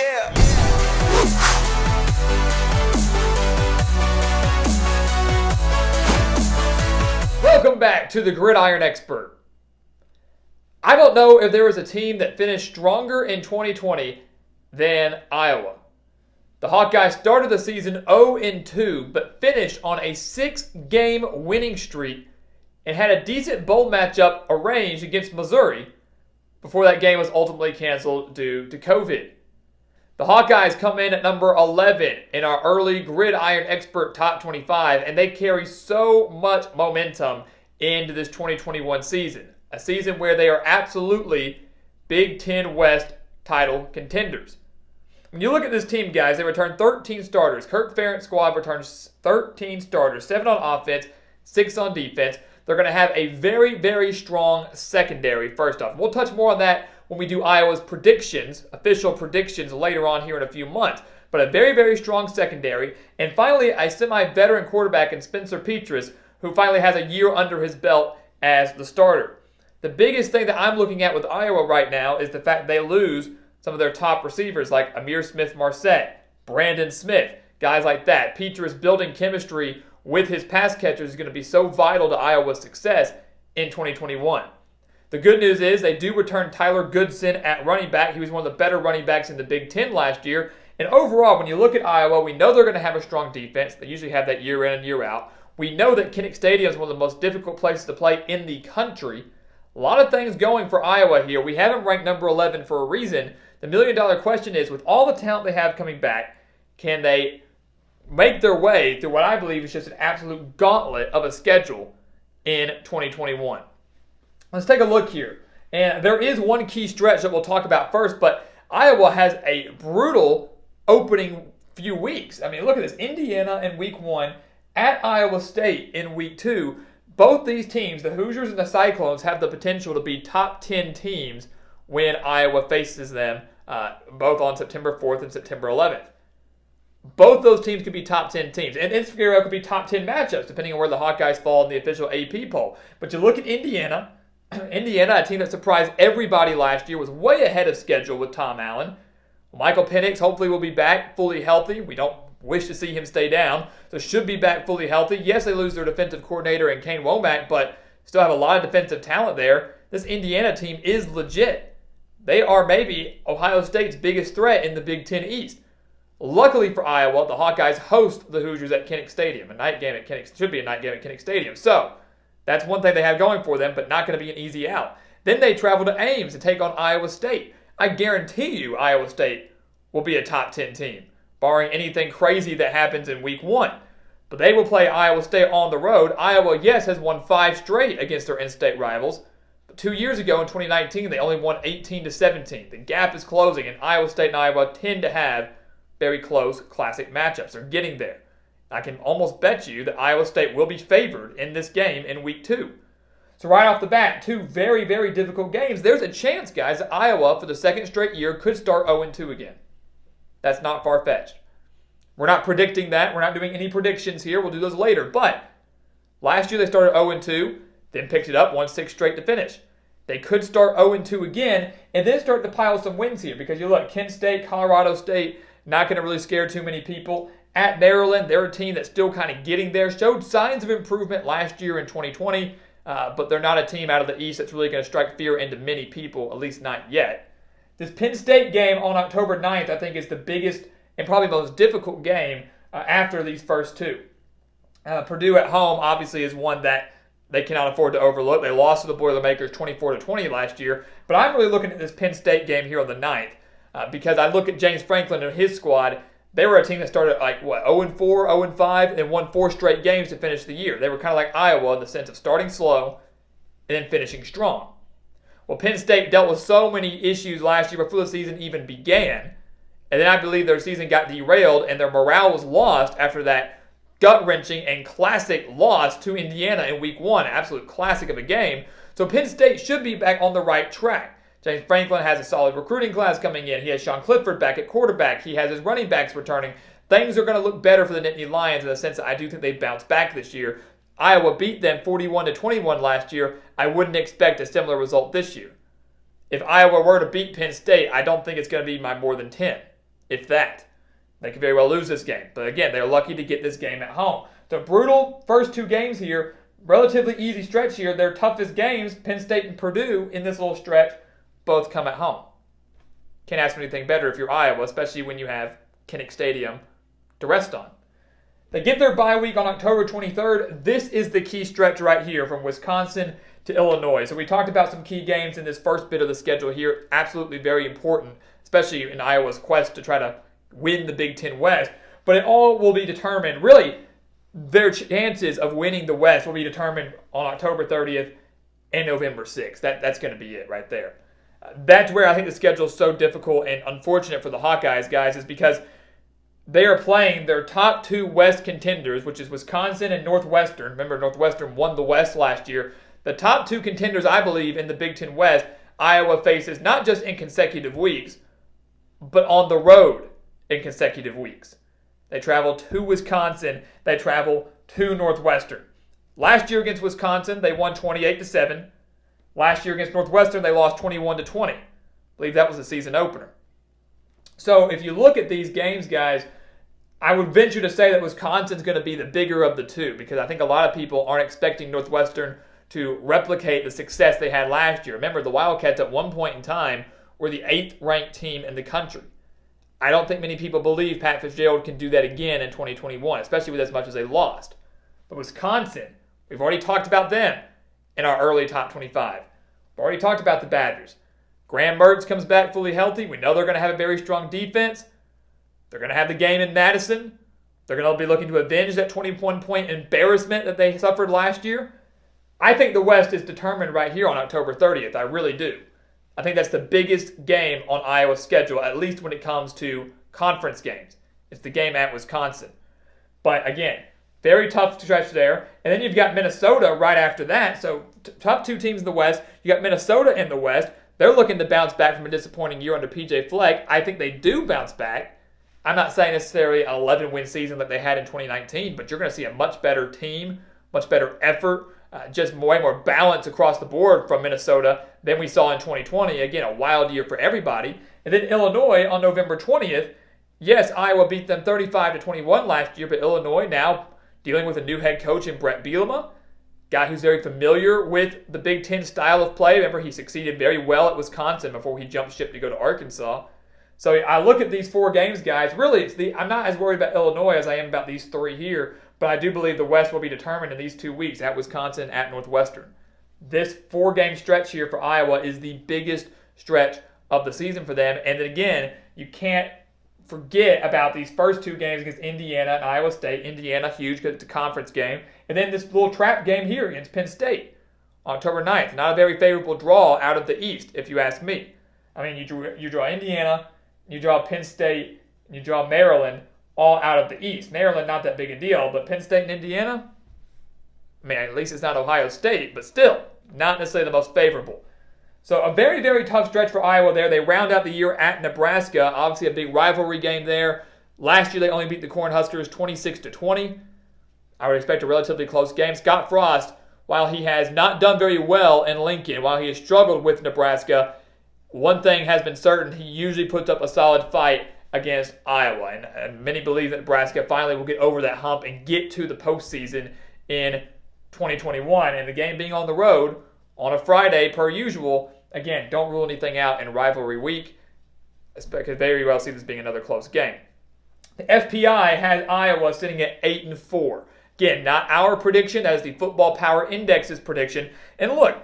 Yeah. Welcome back to the Gridiron Expert. I don't know if there was a team that finished stronger in 2020 than Iowa. The Hawkeyes started the season 0-2, but finished on a 6-game winning streak and had a decent bowl matchup arranged against Missouri before that game was ultimately canceled due to COVID. The Hawkeyes come in at number 11 in our early Gridiron Expert Top 25, and they carry so much momentum into this 2021 season, a season where they are absolutely Big Ten West title contenders. When you look at this team, guys, they return 13 starters. Kirk Ferentz squad returns 13 starters, 7 on offense, 6 on defense. They're going to have a very, very strong secondary, first off. We'll touch more on that when we do Iowa's predictions, official predictions, later on here in a few months. But a very, very strong secondary. And finally, a semi-veteran quarterback in Spencer Petrus, who finally has a year under his belt as the starter. The biggest thing that I'm looking at with Iowa right now is the fact they lose some of their top receivers like Amir Smith-Marset, Brandon Smith, guys like that. Petrus building chemistry with his pass catchers is going to be so vital to Iowa's success in 2021. The good news is they do return Tyler Goodson at running back. He was one of the better running backs in the Big Ten last year. And overall, when you look at Iowa, we know they're going to have a strong defense. They usually have that year in and year out. We know that Kinnick Stadium is one of the most difficult places to play in the country. A lot of things going for Iowa here. We have them ranked number 11 for a reason. The million-dollar question is, with all the talent they have coming back, can they make their way through what I believe is just an absolute gauntlet of a schedule in 2021? Let's take a look here. And there is one key stretch that we'll talk about first, but Iowa has a brutal opening few weeks. I mean, look at this. Indiana in week 1, at Iowa State in week 2. Both these teams, the Hoosiers and the Cyclones, have the potential to be top 10 teams when Iowa faces them, both on September 4th and September 11th. Both those teams could be top 10 teams. And this could be top 10 matchups, depending on where the Hawkeyes fall in the official AP poll. But you look at Indiana. Indiana, a team that surprised everybody last year, was way ahead of schedule with Tom Allen. Michael Penix hopefully will be back fully healthy. We don't wish to see him stay down, so should be back fully healthy. Yes, they lose their defensive coordinator in Kane Womack, but still have a lot of defensive talent there. This Indiana team is legit. They are maybe Ohio State's biggest threat in the Big Ten East. Luckily for Iowa, the Hawkeyes host the Hoosiers at Kinnick Stadium. A night game at Kinnick should be a night game at Kinnick Stadium. So that's one thing they have going for them, but not going to be an easy out. Then they travel to Ames to take on Iowa State. I guarantee you Iowa State will be a top 10 team, barring anything crazy that happens in week 1. But they will play Iowa State on the road. Iowa, yes, has won 5 straight against their in-state rivals. 2 years ago in 2019, they only won 18-17. The gap is closing, and Iowa State and Iowa tend to have very close classic matchups. They're getting there. I can almost bet you that Iowa State will be favored in this game in week 2. So right off the bat, 2 very, very difficult games. There's a chance, guys, that Iowa, for the second straight year, could start 0-2 again. That's not far-fetched. We're not predicting that. We're not doing any predictions here. We'll do those later. But last year they started 0-2. Then picked it up, won 6 straight to finish. They could start 0-2 again, and then start to pile some wins here. Because you look, Kent State, Colorado State, not going to really scare too many people. At Maryland, they're a team that's still kind of getting there. Showed signs of improvement last year in 2020, but they're not a team out of the East that's really going to strike fear into many people, at least not yet. This Penn State game on October 9th, I think, is the biggest and probably most difficult game after these first 2. Purdue at home, obviously, is one that they cannot afford to overlook. They lost to the Boilermakers 24-20 last year. But I'm really looking at this Penn State game here on the 9th because I look at James Franklin and his squad. They were a team that started 0-4, 0-5, and won 4 straight games to finish the year. They were kind of like Iowa in the sense of starting slow and then finishing strong. Well, Penn State dealt with so many issues last year before the season even began. And then I believe their season got derailed and their morale was lost after that gut-wrenching and classic loss to Indiana in week 1. Absolute classic of a game. So Penn State should be back on the right track. James Franklin has a solid recruiting class coming in. He has Sean Clifford back at quarterback. He has his running backs returning. Things are going to look better for the Nittany Lions in the sense that I do think they bounce back this year. Iowa beat them 41-21 last year. I wouldn't expect a similar result this year. If Iowa were to beat Penn State, I don't think it's going to be by more than 10. if that. They could very well lose this game. But again, they're lucky to get this game at home. So brutal first two games here. Relatively easy stretch here. Their toughest games, Penn State and Purdue, in this little stretch, both come at home. Can't ask for anything better if you're Iowa, especially when you have Kinnick Stadium to rest on. They get their bye week on October 23rd. This is the key stretch right here from Wisconsin to Illinois. So we talked about some key games in this first bit of the schedule here. Absolutely very important, especially in Iowa's quest to try to win the Big Ten West. But it all will be determined, really, their chances of winning the West will be determined on October 30th and November 6th. That's going to be it right there. That's where I think the schedule is so difficult and unfortunate for the Hawkeyes, guys, is because they are playing their top two West contenders, which is Wisconsin and Northwestern. Remember, Northwestern won the West last year. The top two contenders, I believe, in the Big Ten West, Iowa faces not just in consecutive weeks, but on the road in consecutive weeks. They travel to Wisconsin. They travel to Northwestern. Last year against Wisconsin, they won 28-7. Last year against Northwestern, they lost 21-20. I believe that was the season opener. So if you look at these games, guys, I would venture to say that Wisconsin's going to be the bigger of the two because I think a lot of people aren't expecting Northwestern to replicate the success they had last year. Remember, the Wildcats at one point in time were the 8th-ranked team in the country. I don't think many people believe Pat Fitzgerald can do that again in 2021, especially with as much as they lost. But Wisconsin, we've already talked about them in our early top 25. We've already talked about the Badgers. Graham Mertz comes back fully healthy. We know they're going to have a very strong defense. They're going to have the game in Madison. They're going to be looking to avenge that 21-point embarrassment that they suffered last year. I think the West is determined right here on October 30th. I really do. I think that's the biggest game on Iowa's schedule, at least when it comes to conference games. It's the game at Wisconsin. But again, very tough stretch there. And then you've got Minnesota right after that. So top two teams in the West. You got Minnesota in the West. They're looking to bounce back from a disappointing year under P.J. Fleck. I think they do bounce back. I'm not saying necessarily an 11-win season that they had in 2019, but you're going to see a much better team, much better effort, just way more balance across the board from Minnesota than we saw in 2020. Again, a wild year for everybody. And then Illinois on November 20th. Yes, Iowa beat them 35-21 last year, but Illinois now dealing with a new head coach in Brett Bielema, guy who's very familiar with the Big Ten style of play. Remember, he succeeded very well at Wisconsin before he jumped ship to go to Arkansas. So I look at these four games, guys. Really, I'm not as worried about Illinois as I am about these three here, but I do believe the West will be determined in these 2 weeks at Wisconsin, at Northwestern. This 4-game stretch here for Iowa is the biggest stretch of the season for them. And then again, you can't forget about these first 2 games against Indiana and Iowa State. Indiana, huge because it's a conference game. And then this little trap game here against Penn State, October 9th. Not a very favorable draw out of the East, if you ask me. I mean, you draw Indiana, you draw Penn State, and you draw Maryland, all out of the East. Maryland, not that big a deal, but Penn State and Indiana, I mean, at least it's not Ohio State, but still, not necessarily the most favorable. So a very, very tough stretch for Iowa there. They round out the year at Nebraska. Obviously a big rivalry game there. Last year they only beat the Cornhuskers 26-20. I would expect a relatively close game. Scott Frost, while he has not done very well in Lincoln, while he has struggled with Nebraska, one thing has been certain: he usually puts up a solid fight against Iowa. And many believe that Nebraska finally will get over that hump and get to the postseason in 2021. And the game being on the road on a Friday, per usual, again, don't rule anything out in rivalry week. I could very well see this being another close game. The FPI has Iowa sitting at 8-4. Again, not our prediction. That is the Football Power Index's prediction. And look,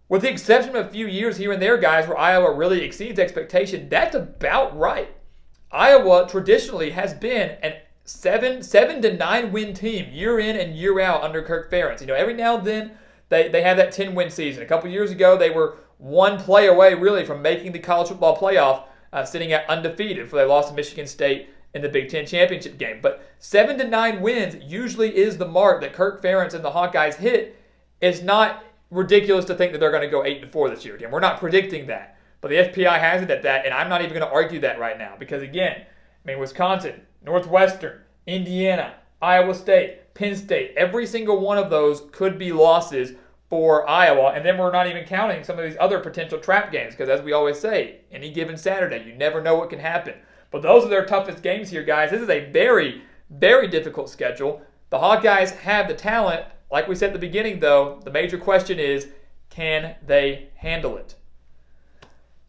with the exception of a few years here and there, guys, where Iowa really exceeds expectation, that's about right. Iowa traditionally has been a 7 to 9 win team year in and year out under Kirk Ferentz. You know, every now and then they have that 10-win season. A couple years ago, they were one play away, really, from making the college football playoff, sitting at undefeated before they lost to Michigan State in the Big Ten championship game. But 7 to 9 wins usually is the mark that Kirk Ferentz and the Hawkeyes hit. It's not ridiculous to think that they're going to go 8-4 this year. Again, we're not predicting that. But the FPI has it at that, and I'm not even going to argue that right now. Because, again, I mean, Wisconsin, Northwestern, Indiana, Iowa State, Penn State, every single one of those could be losses for Iowa. And then we're not even counting some of these other potential trap games. Because as we always say, any given Saturday, you never know what can happen. But those are their toughest games here, guys. This is a very, very difficult schedule. The Hawkeyes have the talent. Like we said at the beginning, though, the major question is, can they handle it?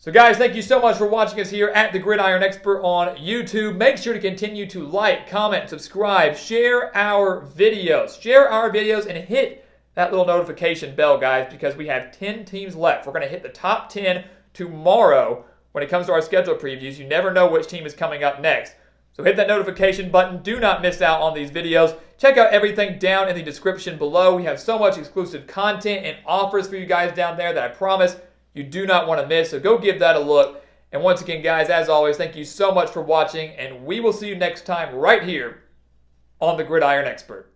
So, guys, thank you so much for watching us here at the Gridiron Expert on YouTube. Make sure to continue to like, comment, subscribe, share our videos. Share our videos and hit that little notification bell, guys, because we have 10 teams left. We're going to hit the top 10 tomorrow when it comes to our schedule previews. You never know which team is coming up next. So hit that notification button. Do not miss out on these videos. Check out everything down in the description below. We have so much exclusive content and offers for you guys down there that I promise you do not want to miss. So go give that a look. And once again, guys, as always, thank you so much for watching, and we will see you next time right here on the Gridiron Expert.